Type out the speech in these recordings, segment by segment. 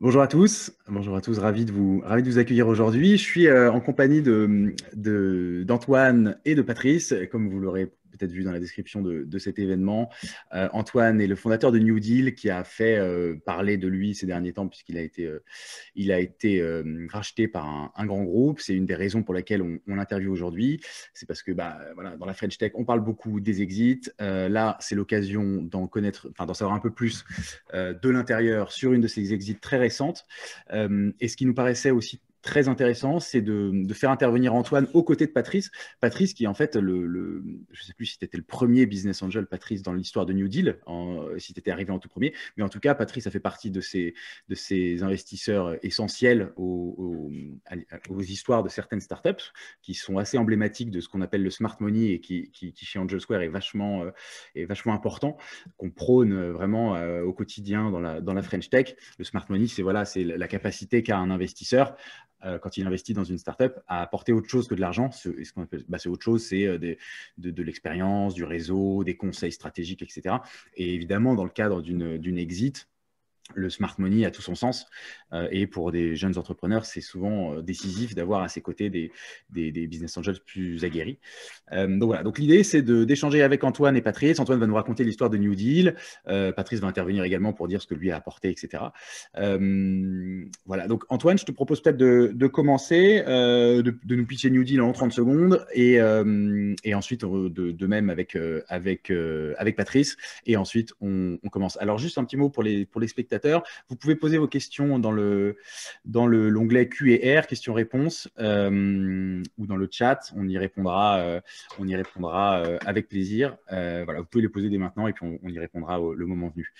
Bonjour à tous, ravi de vous accueillir aujourd'hui. Je suis en compagnie d'Antoine et de Patrice, comme vous l'aurez peut-être vu dans la description de cet événement. Antoine est le fondateur de New Deal qui a fait parler de lui ces derniers temps puisqu'il a été racheté par un grand groupe. C'est une des raisons pour lesquelles on l'interviewe aujourd'hui. C'est parce que voilà, dans la French Tech, on parle beaucoup des exits. Là, c'est l'occasion d'en savoir un peu plus de l'intérieur sur une de ces exits très récentes. Et ce qui nous paraissait aussi très intéressant, c'est de faire intervenir Antoine aux côtés de Patrice. Patrice qui est en fait je ne sais plus si tu étais le premier business angel, Patrice, dans l'histoire de New Deal, si tu étais arrivé en tout premier, mais en tout cas, Patrice a fait partie de ces investisseurs essentiels aux histoires de certaines startups qui sont assez emblématiques de ce qu'on appelle le smart money et qui chez Angel Square est vachement important, qu'on prône vraiment au quotidien dans la French Tech. Le smart money, c'est la capacité qu'a un investisseur quand il investit dans une startup à apporter autre chose que de l'argent. Ce qu'on appelle, c'est autre chose, c'est de l'expérience, du réseau, des conseils stratégiques, etc. Et évidemment, dans le cadre d'une exit, le smart money a tout son sens. Et pour des jeunes entrepreneurs, c'est souvent décisif d'avoir à ses côtés des business angels plus aguerris. Donc voilà, donc l'idée, c'est d'échanger avec Antoine et Patrice. Antoine va nous raconter l'histoire de New Deal. Patrice va intervenir également pour dire ce que lui a apporté, etc. Voilà, donc Antoine, je te propose peut-être de commencer, de nous pitcher New Deal en 30 secondes, et ensuite de même avec Patrice, et ensuite on commence. Alors juste un petit mot pour les spectateurs. Vous pouvez poser vos questions dans l'onglet Q&R, questions-réponses, ou dans le chat. On y répondra avec plaisir. Voilà, vous pouvez les poser dès maintenant et puis on y répondra le moment venu.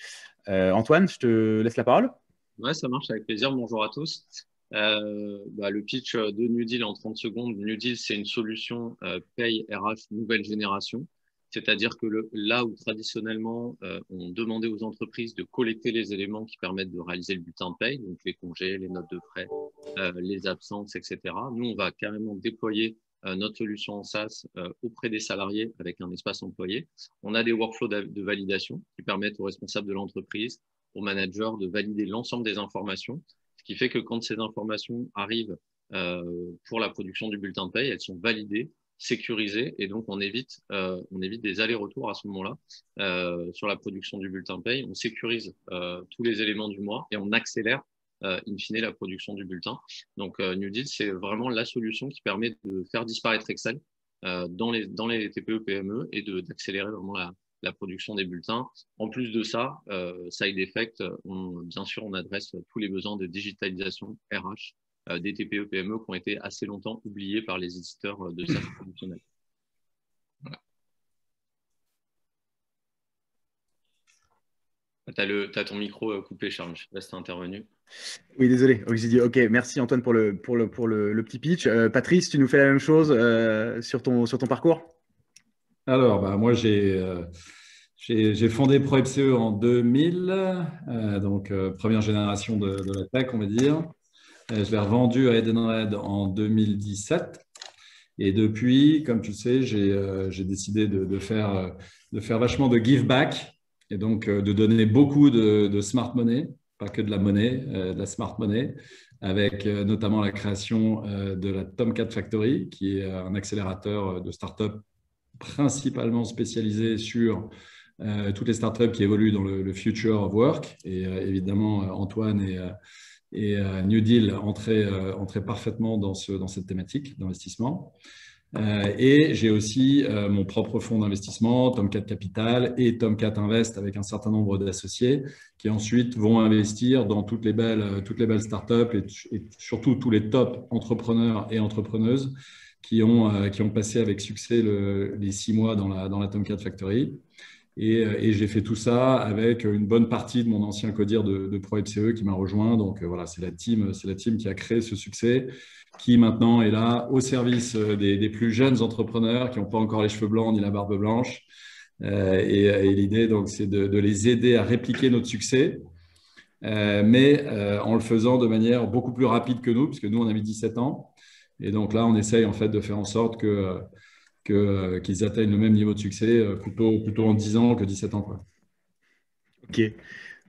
Antoine, je te laisse la parole. Ouais, ça marche avec plaisir. Bonjour à tous. Le pitch de New Deal en 30 secondes. New Deal, c'est une solution paye RH nouvelle génération. C'est-à-dire que là où traditionnellement on demandait aux entreprises de collecter les éléments qui permettent de réaliser le bulletin de paye, donc les congés, les notes de frais, les absences, etc. Nous, on va carrément déployer notre solution en SaaS auprès des salariés avec un espace employé. On a des workflows de validation qui permettent aux responsables de l'entreprise, aux managers de valider l'ensemble des informations, ce qui fait que quand ces informations arrivent pour la production du bulletin de paye, elles sont validées, sécurisées, et donc on évite des allers-retours à ce moment-là sur la production du bulletin de paye. On sécurise tous les éléments du mois et on accélère in fine la production du bulletin. Donc New Deal, c'est vraiment la solution qui permet de faire disparaître Excel dans les TPE, PME et d'accélérer vraiment la production des bulletins. En plus de ça, Side Effect, bien sûr, on adresse tous les besoins de digitalisation RH des TPE, PME qui ont été assez longtemps oubliés par les éditeurs de SaaS traditionnels. Voilà. Tu as ton micro coupé, Charles. Je sais pas si tu as intervenu. Oui, désolé. Oui, j'ai dit OK. Merci Antoine pour le petit pitch. Patrice, tu nous fais la même chose sur ton parcours? Alors, moi, j'ai fondé ProEPCE en 2000, donc première génération de la tech, on va dire. Je l'ai revendu à Edenred en 2017. Et depuis, comme tu le sais, j'ai décidé de faire vachement de give back et donc de donner beaucoup de smart money, pas que de la monnaie, de la smart money, avec notamment la création de la Tomcat Factory, qui est un accélérateur de start-up principalement spécialisé sur toutes les startups qui évoluent dans le future of work. Et évidemment, Antoine et New Deal entraient parfaitement dans cette thématique d'investissement. Et j'ai aussi mon propre fonds d'investissement, Tomcat Capital et Tomcat Invest, avec un certain nombre d'associés qui ensuite vont investir dans toutes les belles startups et surtout tous les top entrepreneurs et entrepreneuses qui ont passé avec succès les 6 mois dans la Tomcat Factory. Et j'ai fait tout ça avec une bonne partie de mon ancien codir de ProEPCE qui m'a rejoint. Donc voilà, c'est la team qui a créé ce succès, qui maintenant est là au service des plus jeunes entrepreneurs qui n'ont pas encore les cheveux blancs ni la barbe blanche. Et l'idée, donc, c'est de les aider à répliquer notre succès, mais en le faisant de manière beaucoup plus rapide que nous, puisque nous, on a mis 17 ans. Et donc là, on essaye en fait de faire en sorte qu'ils atteignent le même niveau de succès plutôt en 10 ans que 17 ans, quoi. OK,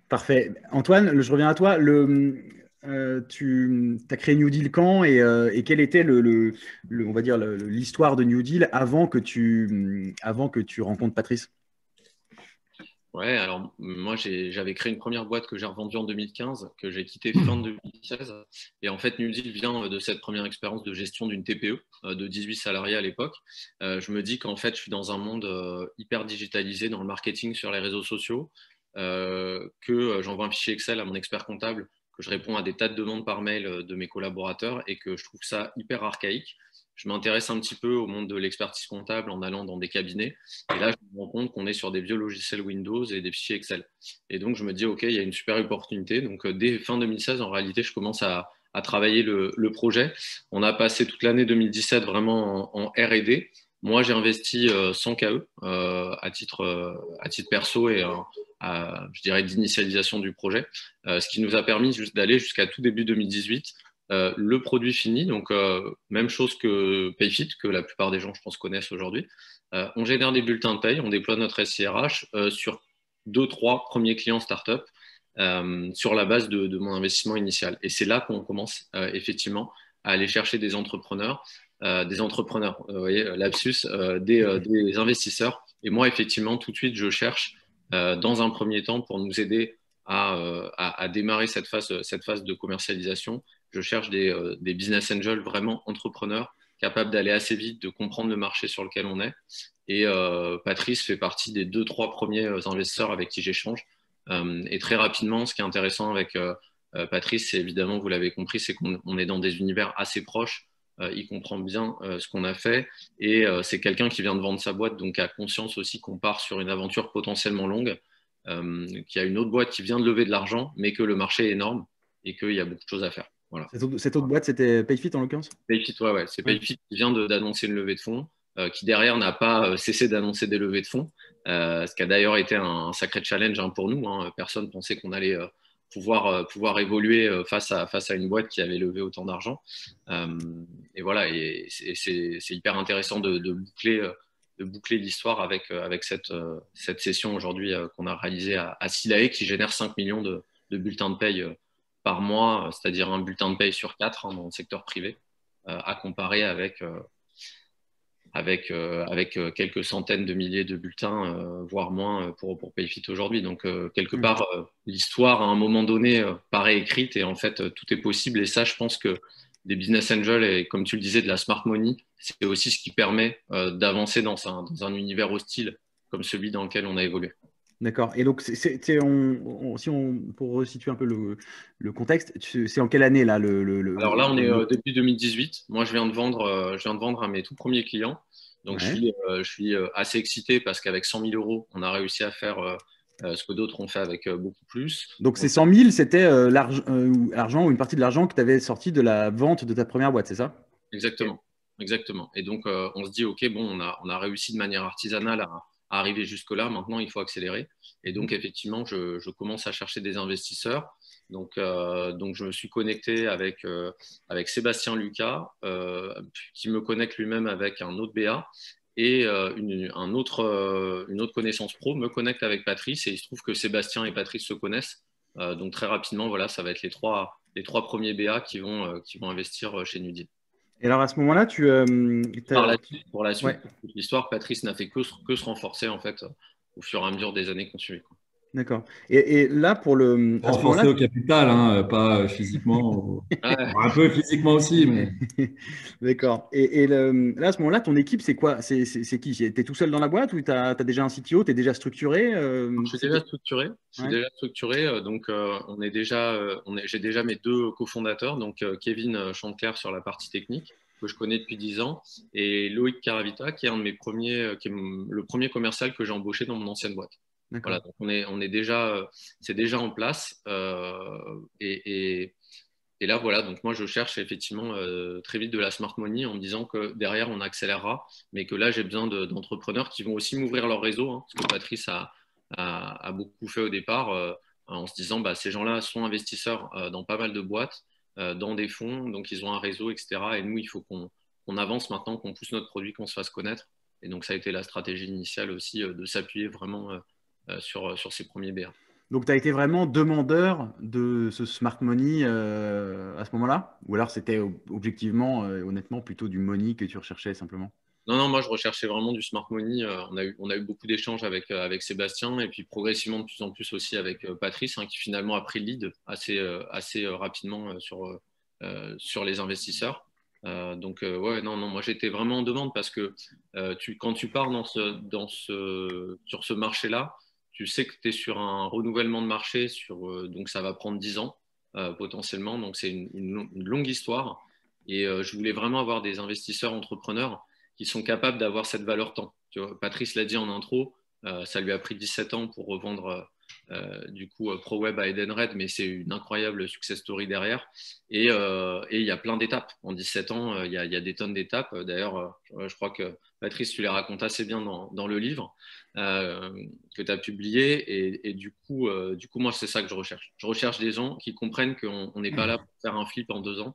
parfait. Antoine, je reviens à toi. tu as créé New Deal quand et quelle était on va dire l'histoire de New Deal avant que tu rencontres Patrice? Ouais, alors moi j'avais créé une première boîte que j'ai revendue en 2015, que j'ai quittée fin 2016. Et en fait, New Deal vient de cette première expérience de gestion d'une TPE de 18 salariés à l'époque. Je me dis qu'en fait, je suis dans un monde hyper digitalisé dans le marketing sur les réseaux sociaux, que j'envoie un fichier Excel à mon expert comptable, que je réponds à des tas de demandes par mail de mes collaborateurs et que je trouve ça hyper archaïque. Je m'intéresse un petit peu au monde de l'expertise comptable en allant dans des cabinets. Et là, je me rends compte qu'on est sur des vieux logiciels Windows et des fichiers Excel. Et donc, je me dis, OK, il y a une super opportunité. Donc, dès fin 2016, en réalité, je commence à travailler le projet. On a passé toute l'année 2017 vraiment en R&D. Moi, j'ai investi 100 KE à titre perso et je dirais, d'initialisation du projet, ce qui nous a permis juste d'aller jusqu'à tout début 2018. Le produit fini, donc même chose que Payfit, que la plupart des gens, je pense, connaissent aujourd'hui. On génère des bulletins de paye, on déploie notre SIRH sur 2-3 premiers clients startup sur la base de mon investissement initial. Et c'est là qu'on commence effectivement à aller chercher des entrepreneurs, vous voyez, lapsus, des investisseurs. Et moi, effectivement, tout de suite, je cherche dans un premier temps pour nous aider à démarrer cette phase de commercialisation. Je cherche des business angels vraiment entrepreneurs, capables d'aller assez vite, de comprendre le marché sur lequel on est. Et Patrice fait partie des 2-3 premiers investisseurs avec qui j'échange. Et très rapidement, ce qui est intéressant avec Patrice, c'est évidemment, vous l'avez compris, c'est qu'on est dans des univers assez proches. Il comprend bien ce qu'on a fait et c'est quelqu'un qui vient de vendre sa boîte, donc a conscience aussi qu'on part sur une aventure potentiellement longue, qu'il y a une autre boîte qui vient de lever de l'argent, mais que le marché est énorme et qu'il y a beaucoup de choses à faire. Voilà. Cette autre boîte, c'était Payfit en l'occurrence? Payfit, ouais. C'est Payfit qui vient d'annoncer une levée de fonds, qui derrière n'a pas cessé d'annoncer des levées de fonds, ce qui a d'ailleurs été un sacré challenge pour nous. Personne ne pensait qu'on allait pouvoir évoluer face à une boîte qui avait levé autant d'argent. Et voilà, et c'est hyper intéressant de boucler l'histoire avec cette session aujourd'hui qu'on a réalisée à Silae, qui génère 5 millions de bulletins de paye par mois, c'est-à-dire un bulletin de paye sur 4 dans le secteur privé, à comparer avec quelques centaines de milliers de bulletins, voire moins pour Payfit aujourd'hui. Donc, quelque part, l'histoire, à un moment donné, paraît écrite et en fait, tout est possible. Et ça, je pense que des business angels et, comme tu le disais, de la smart money, c'est aussi ce qui permet d'avancer dans un univers hostile comme celui dans lequel on a évolué. D'accord. Et donc, pour resituer un peu le contexte, c'est en quelle année là Alors là, on est depuis 2018. Moi, je viens de vendre à mes tout premiers clients. Donc, Ouais. je suis assez excité parce qu'avec 100 000 euros, on a réussi à faire ce que d'autres ont fait avec beaucoup plus. Donc, ces 100 000, c'était l'argent ou une partie de l'argent que tu avais sorti de la vente de ta première boîte, c'est ça? Exactement, exactement. Et donc, on se dit, OK, bon, on a réussi de manière artisanale à arriver jusque-là. Maintenant, il faut accélérer. Et donc, effectivement, je commence à chercher des investisseurs. Donc, je me suis connecté avec Sébastien Lucas, qui me connecte lui-même avec un autre BA. Et une autre connaissance pro me connecte avec Patrice. Et il se trouve que Sébastien et Patrice se connaissent. Donc, très rapidement, voilà, ça va être les trois premiers BA qui vont investir chez Nudie. Et alors, à ce moment-là, Pour la suite, ouais, toute l'histoire, Patrice n'a fait que se renforcer en fait au fur et à mesure des années qu'on suivait. d'accord. Et là, à ce Renforcer moment-là, au capital, hein, pas physiquement. Ouais. Un peu physiquement aussi, mais. d'accord. Là, à ce moment-là, ton équipe, c'est quoi? C'est qui? Tu es tout seul dans la boîte ou tu as déjà un CTO? Tu es déjà structuré? Je suis déjà structuré. Ouais. Donc j'ai déjà mes deux cofondateurs, donc Kevin Chantecler sur la partie technique que je connais depuis 10 ans et Loïc Caravita qui est un de mes premiers, le premier commercial que j'ai embauché dans mon ancienne boîte. Voilà, D'accord. donc on est déjà, c'est déjà en place et là voilà, donc moi je cherche effectivement très vite de la smart money en me disant que derrière on accélérera, mais que là j'ai besoin d'entrepreneurs qui vont aussi m'ouvrir leur réseau, ce que Patrice a beaucoup fait au départ, en se disant bah, ces gens-là sont investisseurs dans pas mal de boîtes, dans des fonds, donc ils ont un réseau, etc. Et nous, il faut qu'on avance maintenant, qu'on pousse notre produit, qu'on se fasse connaître. Et donc ça a été la stratégie initiale aussi de s'appuyer vraiment sur ces premiers BA. Donc, tu as été vraiment demandeur de ce smart money à ce moment-là? Ou alors c'était objectivement, honnêtement, plutôt du money que tu recherchais simplement? Non, non, moi je recherchais vraiment du smart money. On a eu beaucoup d'échanges avec Sébastien et puis progressivement de plus en plus aussi avec Patrice, hein, qui finalement a pris le lead assez rapidement sur les investisseurs. Ouais, non, non, moi j'étais vraiment en demande parce que quand tu pars sur ce marché-là, tu sais que tu es sur un renouvellement de marché, donc ça va prendre 10 ans potentiellement, donc c'est une longue histoire. Et je voulais vraiment avoir des investisseurs entrepreneurs qui sont capables d'avoir cette valeur temps. Tu vois, Patrice l'a dit en intro, ça lui a pris 17 ans pour revendre du coup ProWeb à Edenred, mais c'est une incroyable success story derrière. Et il y a plein d'étapes. En 17 ans, il y a des tonnes d'étapes. D'ailleurs, je crois que Patrice, tu les racontes assez bien dans le livre que tu as publié. Et du coup, moi, c'est ça que je recherche. Je recherche des gens qui comprennent qu'on n'est pas là pour faire un flip en 2 ans,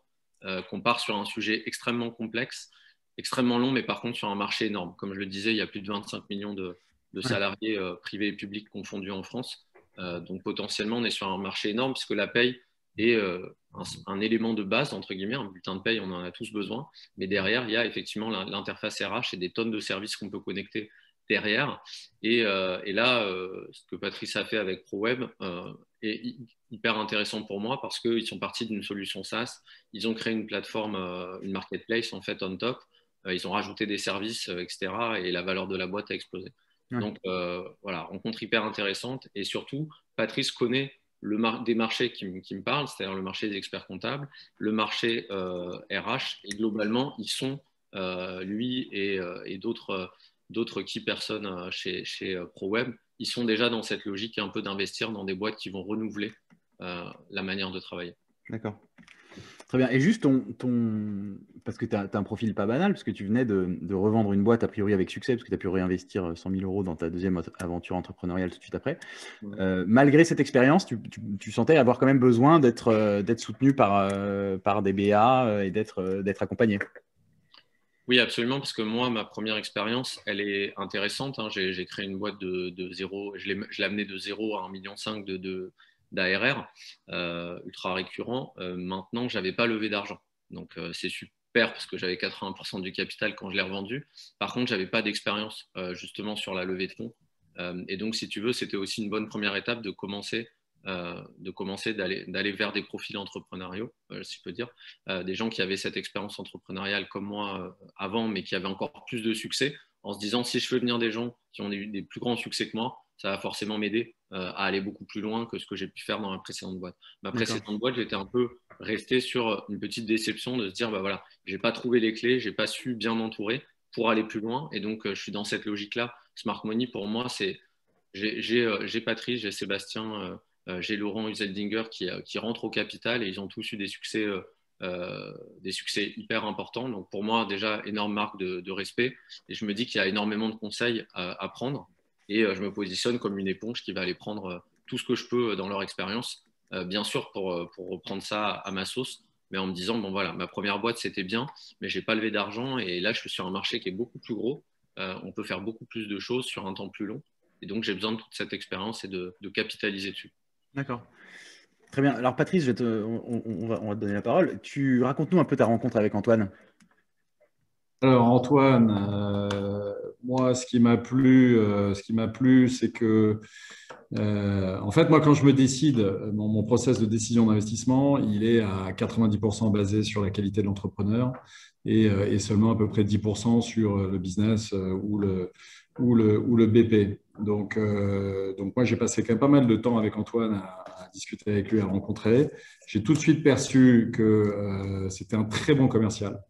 qu'on part sur un sujet extrêmement complexe, extrêmement long, mais par contre sur un marché énorme. Comme je le disais, il y a plus de 25 millions de salariés privés et publics confondus en France. Donc potentiellement, on est sur un marché énorme puisque la paye est un élément de base, entre guillemets, un bulletin de paye, on en a tous besoin. Mais derrière, il y a effectivement l'interface RH et des tonnes de services qu'on peut connecter derrière. Et là, ce que Patrice a fait avec ProWeb est hyper intéressant pour moi parce qu'ils sont partis d'une solution SaaS. Ils ont créé une plateforme, une marketplace en fait on top. Ils ont rajouté des services, etc. Et la valeur de la boîte a explosé. Ouais. Donc voilà, rencontre hyper intéressante. Et surtout, Patrice connaît des marchés qui me parlent, c'est-à-dire le marché des experts comptables, le marché RH. Et globalement, ils sont, lui et d'autres key personnes chez ProWeb, ils sont déjà dans cette logique un peu d'investir dans des boîtes qui vont renouveler la manière de travailler. D'accord. Très bien. Et juste parce que tu as un profil pas banal, parce que tu venais de revendre une boîte a priori avec succès, parce que tu as pu réinvestir 100 000 euros dans ta deuxième aventure entrepreneuriale tout de suite après. Malgré cette expérience, tu sentais avoir quand même besoin d'être soutenu par des BA et d'être accompagné. Oui, absolument, parce que moi, ma première expérience, elle est intéressante, hein. J'ai créé une boîte de zéro, je l'ai amené de 0 à 1,5 million d'ARR, ultra récurrent. Maintenant, je n'avais pas levé d'argent. Donc, c'est super parce que j'avais 80% du capital quand je l'ai revendu. Par contre, je n'avais pas d'expérience justement sur la levée de fonds. Et donc, si tu veux, c'était aussi une bonne première étape de commencer d'aller vers des profils entrepreneuriaux, si je peux dire, des gens qui avaient cette expérience entrepreneuriale comme moi avant, mais qui avaient encore plus de succès, en se disant si je fais venir des gens qui ont eu des plus grands succès que moi, ça va forcément m'aider à aller beaucoup plus loin que ce que j'ai pu faire dans ma précédente boîte. Ma précédente boîte, j'étais un peu resté sur une petite déception de se dire, bah voilà, j'ai pas trouvé les clés, j'ai pas su bien m'entourer pour aller plus loin, et donc je suis dans cette logique-là. Smart Money, pour moi, c'est j'ai Patrice, j'ai Sébastien, j'ai Laurent Useldinger qui rentrent au capital et ils ont tous eu des succès hyper importants. Donc pour moi, déjà, énorme marque de respect. Et je me dis qu'il y a énormément de conseils à prendre. Et je me positionne comme une éponge qui va aller prendre tout ce que je peux dans leur expérience, bien sûr pour reprendre ça à ma sauce, mais en me disant, bon voilà, ma première boîte, c'était bien, mais je n'ai pas levé d'argent. Et là, je suis sur un marché qui est beaucoup plus gros. On peut faire beaucoup plus de choses sur un temps plus long. Et donc, j'ai besoin de toute cette expérience et de capitaliser dessus. D'accord. Très bien. Alors, Patrice, on va te donner la parole. Raconte-nous un peu ta rencontre avec Antoine. Alors, Antoine, moi, ce qui m'a plu, c'est que, en fait, moi, quand je me décide, mon process de décision d'investissement, il est à 90% basé sur la qualité de l'entrepreneur et seulement à peu près 10% sur le business ou le BP. Donc moi, j'ai passé quand même pas mal de temps avec Antoine à discuter avec lui, à le rencontrer. J'ai tout de suite perçu que c'était un très bon commercial.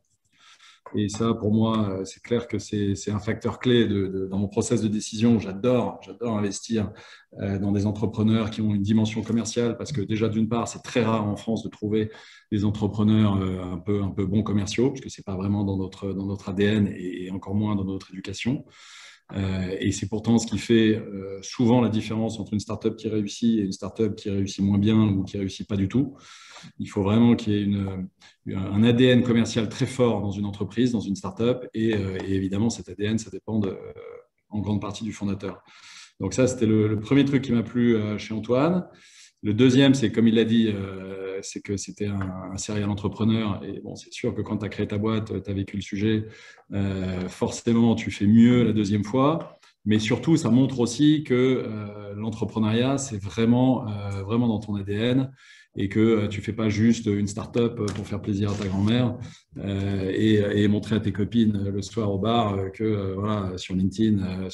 Et ça, pour moi, c'est clair que c'est un facteur clé dans mon process de décision. J'adore investir dans des entrepreneurs qui ont une dimension commerciale parce que déjà, d'une part, c'est très rare en France de trouver des entrepreneurs un peu bons commerciaux parce que ce n'est pas vraiment dans notre ADN et encore moins dans notre éducation. Et c'est pourtant ce qui fait souvent la différence entre une startup qui réussit et une startup qui réussit moins bien ou qui ne réussit pas du tout. Il faut vraiment qu'il y ait un ADN commercial très fort dans une entreprise, dans une startup, et évidemment cet ADN, ça dépend en grande partie du fondateur. Donc ça, c'était le premier truc qui m'a plu chez Antoine. Le deuxième, c'est comme il l'a dit, c'est que c'était un serial entrepreneur. Et bon, c'est sûr que quand tu as créé ta boîte, tu as vécu le sujet, forcément, tu fais mieux la deuxième fois. Mais surtout, ça montre aussi que l'entrepreneuriat, c'est vraiment dans ton ADN et que tu ne fais pas juste une start-up pour faire plaisir à ta grand-mère et montrer à tes copines le soir au bar que voilà, sur LinkedIn,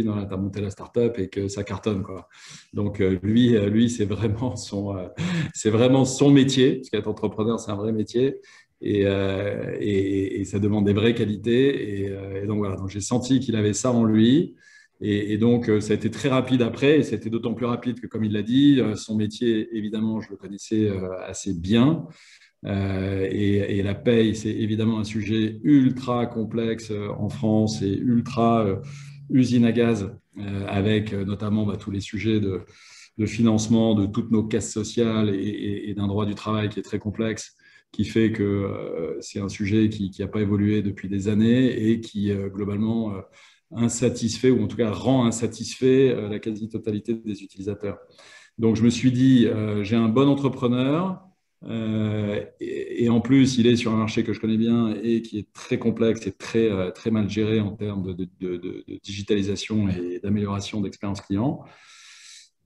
voilà, tu as monté la start-up et que ça cartonne, quoi. Donc, lui c'est vraiment son métier, parce qu'être entrepreneur, c'est un vrai métier. Et ça demande des vraies qualités. Et donc, voilà, donc j'ai senti qu'il avait ça en lui. Et donc, ça a été très rapide après, et ça a été d'autant plus rapide que, comme il l'a dit, son métier, évidemment, je le connaissais assez bien. Et la paye, c'est évidemment un sujet ultra complexe en France et ultra usine à gaz, avec notamment tous les sujets de financement de toutes nos caisses sociales et d'un droit du travail qui est très complexe, qui fait que c'est un sujet qui n'a pas évolué depuis des années et qui, globalement, insatisfait, ou en tout cas rend insatisfait la quasi-totalité des utilisateurs. Donc, je me suis dit, j'ai un bon entrepreneur, et en plus, il est sur un marché que je connais bien et qui est très complexe et très mal géré en termes de digitalisation et d'amélioration d'expérience client.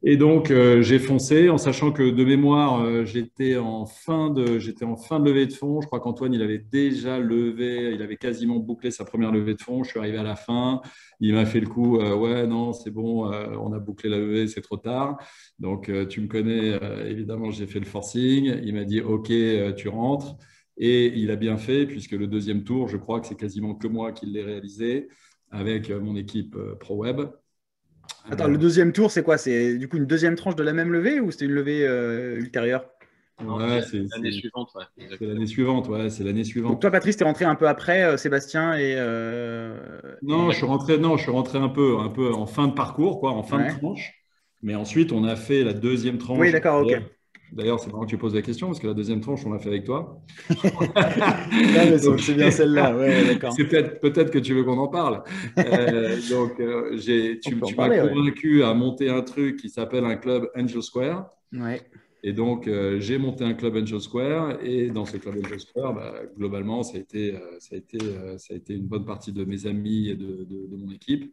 Et donc, j'ai foncé en sachant que de mémoire, j'étais en fin de levée de fonds. Je crois qu'Antoine, il avait déjà levé, il avait quasiment bouclé sa première levée de fonds. Je suis arrivé à la fin. Il m'a fait le coup, ouais, non, c'est bon, on a bouclé la levée, c'est trop tard. Donc, tu me connais, évidemment, j'ai fait le forcing. Il m'a dit, OK, tu rentres. Et il a bien fait, puisque le deuxième tour, je crois que c'est quasiment que moi qui l'ai réalisé avec mon équipe ProWeb. Attends, le deuxième tour, c'est quoi? C'est du coup une deuxième tranche de la même levée ou c'était une levée ultérieure? Ouais, c'est l'année suivante. Ouais, c'est l'année suivante, ouais, c'est l'année suivante. Donc toi, Patrice, t'es rentré un peu après Sébastien Non, je suis rentré un peu en fin de parcours, quoi, en fin de tranche. Mais ensuite, on a fait la deuxième tranche. Oui, d'accord, ok. D'ailleurs, c'est marrant que tu poses la question, parce que la deuxième tranche, on l'a fait avec toi. Non, mais c'est bien celle-là, ouais, d'accord. C'est peut-être que tu veux qu'on en parle. Donc, tu m'as convaincu à monter un truc qui s'appelle un club Angel Square. Ouais. Et donc, j'ai monté un club Angel Square. Et dans ce club Angel Square, globalement, ça a été une bonne partie de mes amis et de mon équipe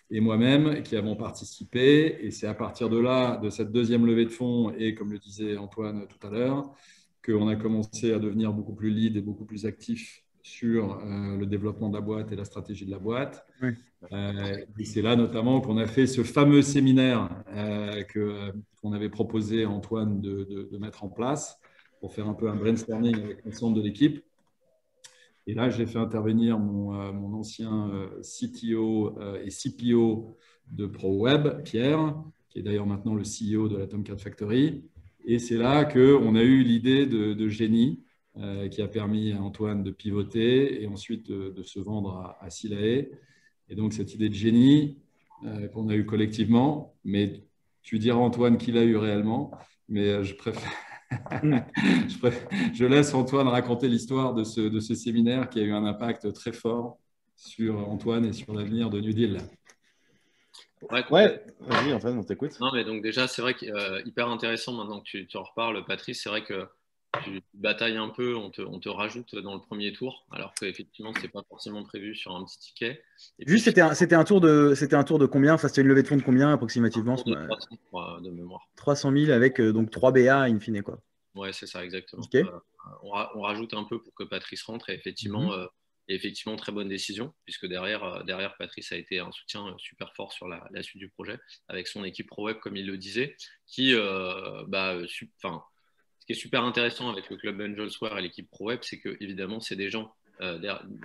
et moi-même qui avons participé. Et c'est à partir de là, de cette deuxième levée de fonds, et comme le disait Antoine tout à l'heure, qu'on a commencé à devenir beaucoup plus lead et beaucoup plus actif sur le développement de la boîte et la stratégie de la boîte. Oui. Et c'est là notamment qu'on a fait ce fameux séminaire qu'on avait proposé à Antoine de mettre en place pour faire un peu un brainstorming avec l'ensemble de l'équipe. Et là, j'ai fait intervenir mon ancien CTO et CPO de ProWeb, Pierre, qui est d'ailleurs maintenant le CEO de la Tomcat Factory. Et c'est là qu'on a eu l'idée de génie qui a permis à Antoine de pivoter et ensuite de se vendre à Silae. Et donc, cette idée de génie qu'on a eue collectivement, mais tu diras, Antoine, qui l'a eu réellement, mais je préfère… Je laisse Antoine raconter l'histoire de ce séminaire qui a eu un impact très fort sur Antoine et sur l'avenir de New Deal. Ouais, vas-y, Antoine, on t'écoute. Non, mais donc déjà, c'est vrai qu'hyper intéressant maintenant que tu en reparles, Patrice. C'est vrai que tu batailles un peu, on te rajoute dans le premier tour, alors qu'effectivement, ce n'est pas forcément prévu sur un petit ticket. Et juste, c'était un tour de combien? Enfin, c'était une levée de fonds de combien approximativement? Un tour de 300, de mémoire. 300 000 avec donc 3 BA in fine, quoi. Ouais, c'est ça, exactement. Okay. On rajoute un peu pour que Patrice rentre, et effectivement, très bonne décision, puisque derrière Patrice a été un soutien super fort sur la suite du projet, avec son équipe ProWeb, comme il le disait, qui, ce qui est super intéressant avec le club Angel Square et l'équipe ProWeb, c'est que évidemment, c'est des gens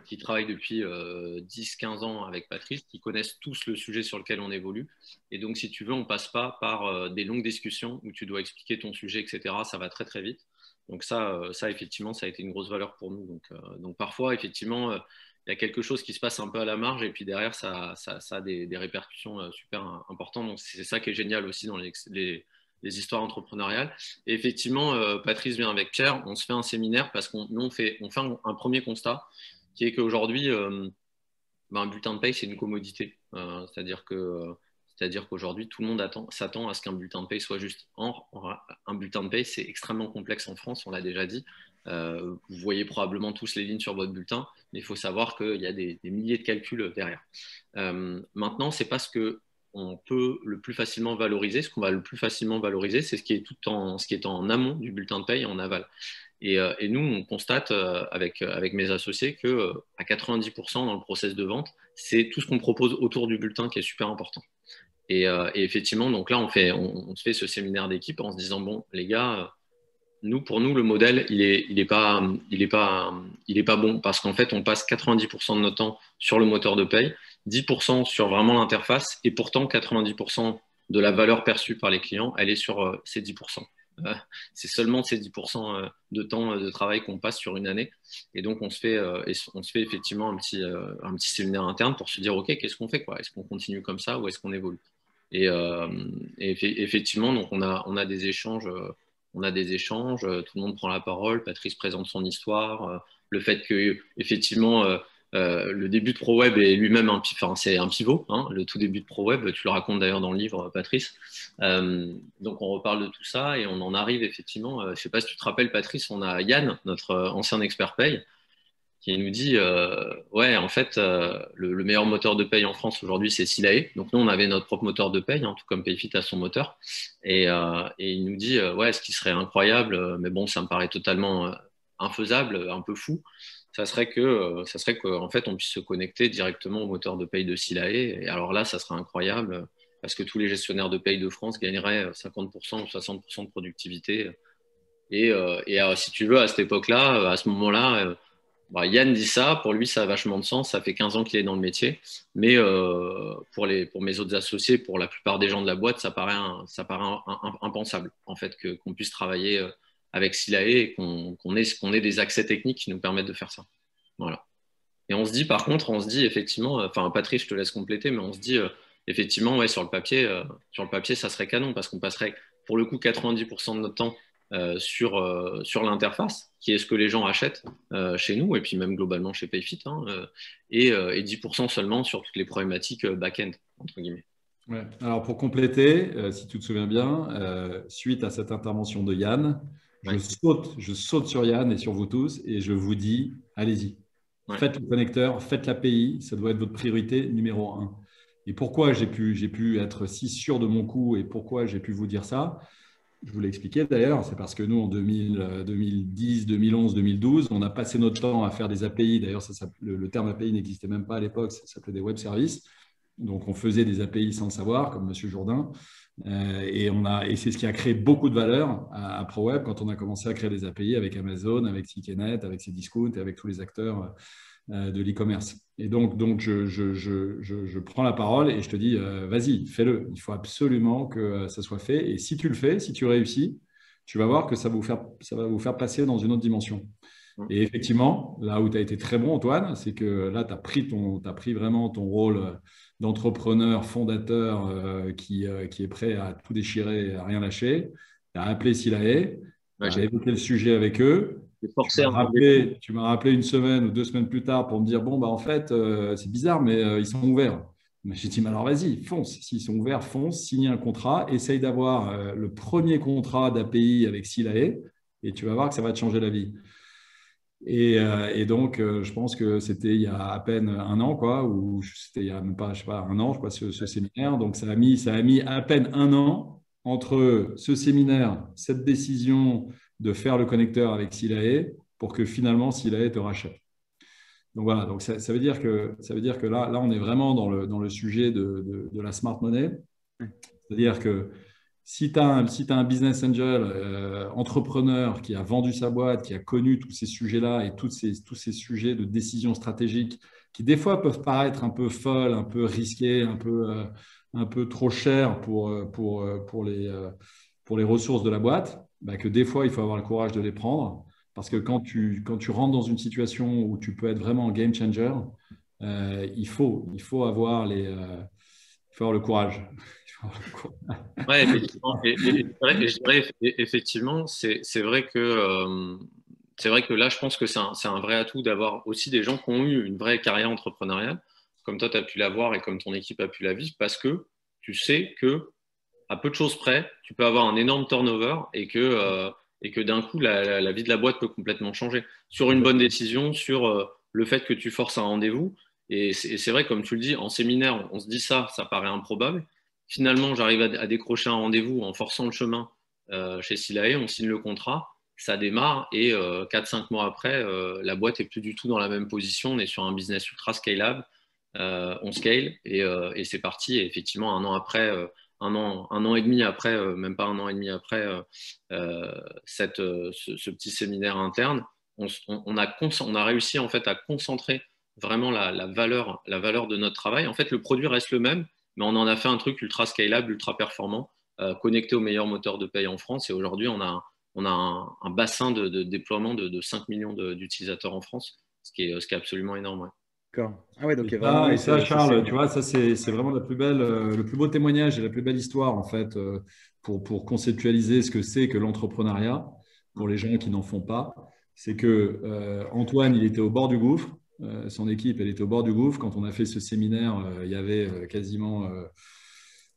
qui travaillent depuis 10-15 ans avec Patrice, qui connaissent tous le sujet sur lequel on évolue. Et donc, si tu veux, on ne passe pas par des longues discussions où tu dois expliquer ton sujet, etc. Ça va très, très vite. Donc ça, effectivement, ça a été une grosse valeur pour nous. Donc parfois, effectivement, il y a quelque chose qui se passe un peu à la marge, et puis derrière, ça a des répercussions super importantes. Donc c'est ça qui est génial aussi dans les histoires entrepreneuriales. Et effectivement, Patrice vient avec Pierre, on se fait un séminaire parce qu'on fait un premier constat qui est qu'aujourd'hui, un bulletin de paye, c'est une commodité. C'est-à-dire C'est-à-dire qu'aujourd'hui, tout le monde s'attend à ce qu'un bulletin de paye soit juste. Or, un bulletin de paye, c'est extrêmement complexe en France, on l'a déjà dit. Vous voyez probablement tous les lignes sur votre bulletin, mais il faut savoir qu'il y a des milliers de calculs derrière. Maintenant, c'est pas ce qu'on peut le plus facilement valoriser. Ce qu'on va le plus facilement valoriser, c'est ce qui est en amont du bulletin de paye et en aval. Et nous, on constate avec mes associés que à 90% dans le process de vente, c'est tout ce qu'on propose autour du bulletin qui est super important. Et effectivement, donc là, on se fait ce séminaire d'équipe en se disant, bon, les gars, pour nous, le modèle, il est pas bon parce qu'en fait, on passe 90% de notre temps sur le moteur de paye, 10% sur vraiment l'interface, et pourtant 90% de la valeur perçue par les clients, elle est sur ces 10%. C'est seulement ces 10% de temps de travail qu'on passe sur une année. Et donc, on se fait effectivement un petit séminaire interne pour se dire, OK, qu'est-ce qu'on fait, quoi? Est-ce qu'on continue comme ça ou est-ce qu'on évolue? Et effectivement, donc on a des échanges. Tout le monde prend la parole, Patrice présente son histoire, le fait que effectivement le début de ProWeb est lui-même c'est un pivot, hein, le tout début de ProWeb, tu le racontes d'ailleurs dans le livre, Patrice. Donc on reparle de tout ça et on en arrive effectivement, je ne sais pas si tu te rappelles Patrice, on a Yann, notre ancien expert paye, qui nous dit ouais, en fait, le meilleur moteur de paye en France aujourd'hui, c'est Silae. Donc, nous, on avait notre propre moteur de paye, hein, tout comme Payfit a son moteur. Et il nous dit ouais, ce qui serait incroyable, mais bon, ça me paraît totalement infaisable, un peu fou. Ça serait qu'en fait, on puisse se connecter directement au moteur de paye de Silae. Et alors là, ça serait incroyable parce que tous les gestionnaires de paye de France gagneraient 50% ou 60% de productivité. Et si tu veux, à cette époque-là, à ce moment-là, Yann dit ça, pour lui ça a vachement de sens, ça fait 15 ans qu'il est dans le métier, mais pour mes autres associés, pour la plupart des gens de la boîte, ça paraît impensable en fait qu'on puisse travailler avec Silae et qu'on ait des accès techniques qui nous permettent de faire ça. Voilà. Et on se dit effectivement, enfin Patrice, je te laisse compléter, mais on se dit effectivement, ouais, sur le papier, ça serait canon parce qu'on passerait pour le coup 90% de notre temps sur l'interface, qui est ce que les gens achètent chez nous, et puis même globalement chez Payfit, hein, et 10% seulement sur toutes les problématiques back-end, entre guillemets. Ouais. Alors pour compléter, si tu te souviens bien, suite à cette intervention de Yann, Ouais. je saute sur Yann et sur vous tous, et je vous dis, allez-y, Ouais. faites le connecteur, faites l'API, ça doit être votre priorité numéro 1. Et pourquoi j'ai pu être si sûr de mon coup et pourquoi j'ai pu vous dire ça? Je vous l'ai expliqué d'ailleurs, c'est parce que nous, en 2010, 2011, 2012, on a passé notre temps à faire des API. D'ailleurs, le terme API n'existait même pas à l'époque, ça s'appelait des web services. Donc, on faisait des API sans le savoir, comme M. Jourdain. Et c'est ce qui a créé beaucoup de valeur à ProWeb quand on a commencé à créer des API avec Amazon, avec Ticketnet, avec Cdiscount et avec tous les acteurs de l'e-commerce. Et donc je prends la parole et je te dis, vas-y, fais-le. Il faut absolument que ça soit fait. Et si tu le fais, si tu réussis, tu vas voir que ça va vous faire passer dans une autre dimension. Et effectivement, là où tu as été très bon, Antoine, c'est que là, tu as pris vraiment ton rôle d'entrepreneur, fondateur qui est prêt à tout déchirer et à rien lâcher. Tu as appelé Silae, tu as évoqué le sujet avec eux. Tu m'as rappelé une semaine ou 2 semaines plus tard pour me dire, bon, en fait, c'est bizarre, mais ils sont ouverts. Mais j'ai dit, mais alors vas-y, fonce. S'ils sont ouverts, fonce, signe un contrat, essaye d'avoir le premier contrat d'API avec Silae et tu vas voir que ça va te changer la vie. Et donc, je pense que c'était il y a à peine un an, quoi, ou c'était il y a même pas, je sais pas, un an, je crois, ce séminaire. Donc, ça a mis à peine un an entre ce séminaire, cette décision de faire le connecteur avec Silae pour que finalement Silae te rachète. Donc voilà, donc ça veut dire que là, on est vraiment dans le sujet de la smart money. C'est-à-dire que si tu as un business angel entrepreneur qui a vendu sa boîte, qui a connu tous ces sujets-là et tous ces sujets de décision stratégique qui des fois peuvent paraître un peu folles, un peu risquées, un peu trop chères pour les ressources de la boîte, que des fois, il faut avoir le courage de les prendre. Parce que quand tu rentres dans une situation où tu peux être vraiment un game changer, il faut avoir le courage. Ouais, effectivement. Et je dirais, effectivement, c'est vrai que là, je pense que c'est un vrai atout d'avoir aussi des gens qui ont eu une vraie carrière entrepreneuriale, comme toi, tu as pu l'avoir et comme ton équipe a pu la vivre, parce que tu sais que à peu de choses près, tu peux avoir un énorme turnover et que d'un coup, la vie de la boîte peut complètement changer. Sur une bonne décision, sur le fait que tu forces un rendez-vous. Et c'est vrai, comme tu le dis, en séminaire, on se dit ça paraît improbable. Finalement, j'arrive à décrocher un rendez-vous en forçant le chemin chez Silae, on signe le contrat, ça démarre et 4-5 mois après, la boîte est plus du tout dans la même position. On est sur un business ultra scalable, on scale et c'est parti. Et effectivement, un an après, un an et demi après, même pas un an et demi après ce petit séminaire interne, on a réussi en fait à concentrer vraiment la valeur de notre travail. En fait, le produit reste le même, mais on en a fait un truc ultra scalable, ultra performant, connecté aux meilleurs moteurs de paye en France. Et aujourd'hui, on a un bassin de déploiement de 5 millions d'utilisateurs en France, ce qui est absolument énorme. Ouais. D'accord. Ah ouais, donc il y a Ah, vraiment et ça, Charles, tu ouais. vois, ça c'est vraiment la plus belle, le plus beau témoignage et la plus belle histoire en fait pour conceptualiser ce que c'est que l'entrepreneuriat pour les gens qui n'en font pas. C'est que Antoine, il était au bord du gouffre, son équipe, elle était au bord du gouffre. Quand on a fait ce séminaire, il y avait quasiment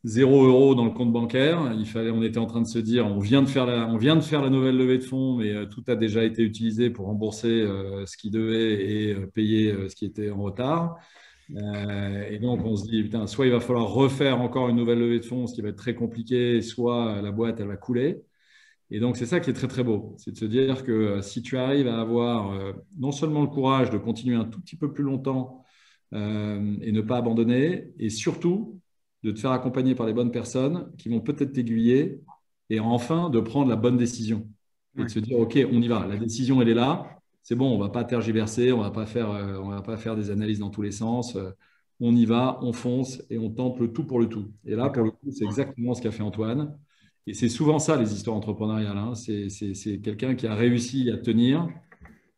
0 € dans le compte bancaire. On était en train de se dire, on vient de faire la nouvelle levée de fonds, mais tout a déjà été utilisé pour rembourser ce qui devait et payer ce qui était en retard. Et donc, on se dit, putain, soit il va falloir refaire encore une nouvelle levée de fonds, ce qui va être très compliqué, soit la boîte, elle va couler. Et donc, c'est ça qui est très, très beau. C'est de se dire que si tu arrives à avoir non seulement le courage de continuer un tout petit peu plus longtemps et ne pas abandonner, et surtout de te faire accompagner par les bonnes personnes qui vont peut-être t'aiguiller et enfin de prendre la bonne décision. Et de se dire, OK, on y va. La décision, elle est là. C'est bon, on ne va pas tergiverser, on ne va pas faire des analyses dans tous les sens. On y va, on fonce et on tente le tout pour le tout. Et là, pour le coup, c'est exactement ce qu'a fait Antoine. Et c'est souvent ça, les histoires entrepreneuriales. Hein. C'est quelqu'un qui a réussi à tenir,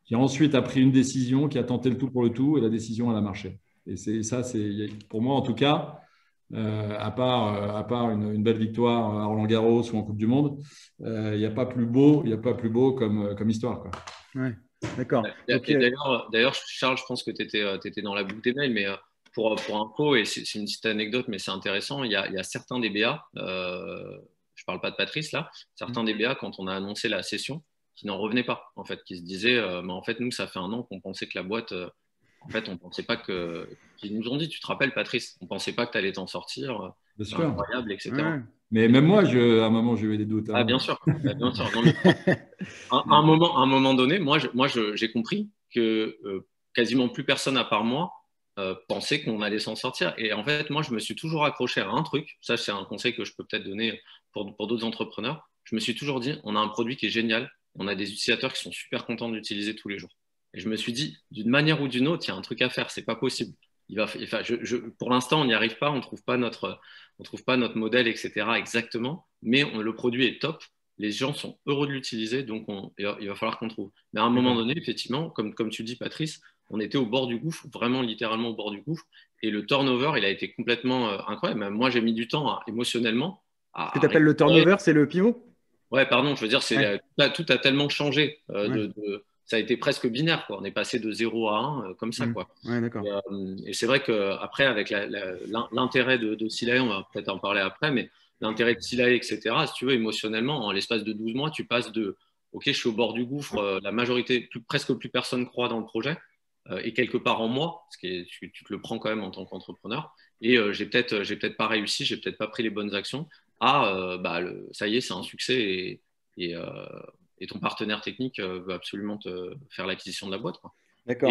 qui ensuite a pris une décision, qui a tenté le tout pour le tout, et la décision, elle a marché. Et ça, c'est pour moi, en tout cas, à part une belle victoire à Roland-Garros ou en Coupe du Monde, il n'y a pas plus beau, comme histoire, quoi. Ouais, d'accord. D'ailleurs, Charles, je pense que tu étais dans la boucle des mails, mais pour info, et c'est une petite anecdote, mais c'est intéressant, il y a certains DBA, je ne parle pas de Patrice là, certains DBA, quand on a annoncé la cession, qui n'en revenaient pas, en fait, qui se disaient, mais en fait, nous, ça fait un an qu'on pensait que la boîte, en fait, on pensait pas que. Ils nous ont dit, tu te rappelles, Patrice, on pensait pas que tu allais t'en sortir, Bien c'est sûr. incroyable, etc. Ouais. Mais même moi, à un moment, j'ai eu des doutes. Hein. Ah, bien sûr. Bien sûr. Non, mais à un moment donné, j'ai compris que quasiment plus personne à part moi pensait qu'on allait s'en sortir. Et en fait, moi, je me suis toujours accroché à un truc. Ça, c'est un conseil que je peux peut-être donner pour d'autres entrepreneurs. Je me suis toujours dit, on a un produit qui est génial. On a des utilisateurs qui sont super contents de l'utiliser tous les jours. Et je me suis dit, d'une manière ou d'une autre, il y a un truc à faire. C'est pas possible. Pour l'instant, on n'y arrive pas. On trouve pas notre modèle, etc. exactement. Mais le produit est top. Les gens sont heureux de l'utiliser, donc il va falloir qu'on trouve. Mais à un moment donné, effectivement, comme tu dis, Patrice, on était au bord du gouffre, vraiment littéralement au bord du gouffre. Et le turnover, il a été complètement incroyable. Moi, j'ai mis du temps émotionnellement Ce que tu appelles le turnover, c'est le pivot? Ouais, pardon, je veux dire, tout a tellement changé. Ouais. Ça a été presque binaire, quoi. On est passé de 0 à 1, comme ça, quoi. Ouais, d'accord. Et c'est vrai qu'après, avec l'intérêt de Silae, on va peut-être en parler après, mais l'intérêt de Silae, etc., si tu veux, émotionnellement, en l'espace de 12 mois, tu passes de OK, je suis au bord du gouffre, la majorité, presque plus personne croit dans le projet, et quelque part en moi, parce que tu te le prends quand même en tant qu'entrepreneur, et j'ai peut-être pas réussi, j'ai peut-être pas pris les bonnes actions. Ça y est, c'est un succès, et ton partenaire technique veut absolument te faire l'acquisition de la boîte, quoi. D'accord.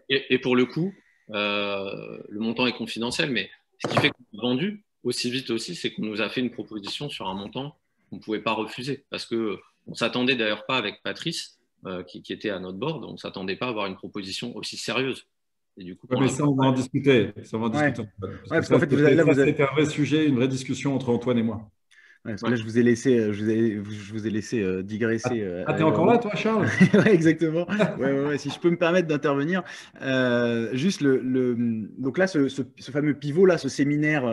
Et pour le coup, le montant est confidentiel, mais ce qui fait qu'on a vendu aussi vite aussi, c'est qu'on nous a fait une proposition sur un montant qu'on ne pouvait pas refuser. Parce qu'on ne s'attendait d'ailleurs pas avec Patrice, qui était à notre board, on ne s'attendait pas à avoir une proposition aussi sérieuse. Et du coup, mais ça, on va en discuter. Parce qu'en fait, c'était un vrai sujet, une vraie discussion entre Antoine et moi. Ouais, parce que Ouais. là, je vous ai laissé, je vous ai laissé digresser. Ah, t'es encore là, toi, Charles? Ouais, exactement. Ouais. Si je peux me permettre d'intervenir, juste donc là, ce fameux pivot là, ce séminaire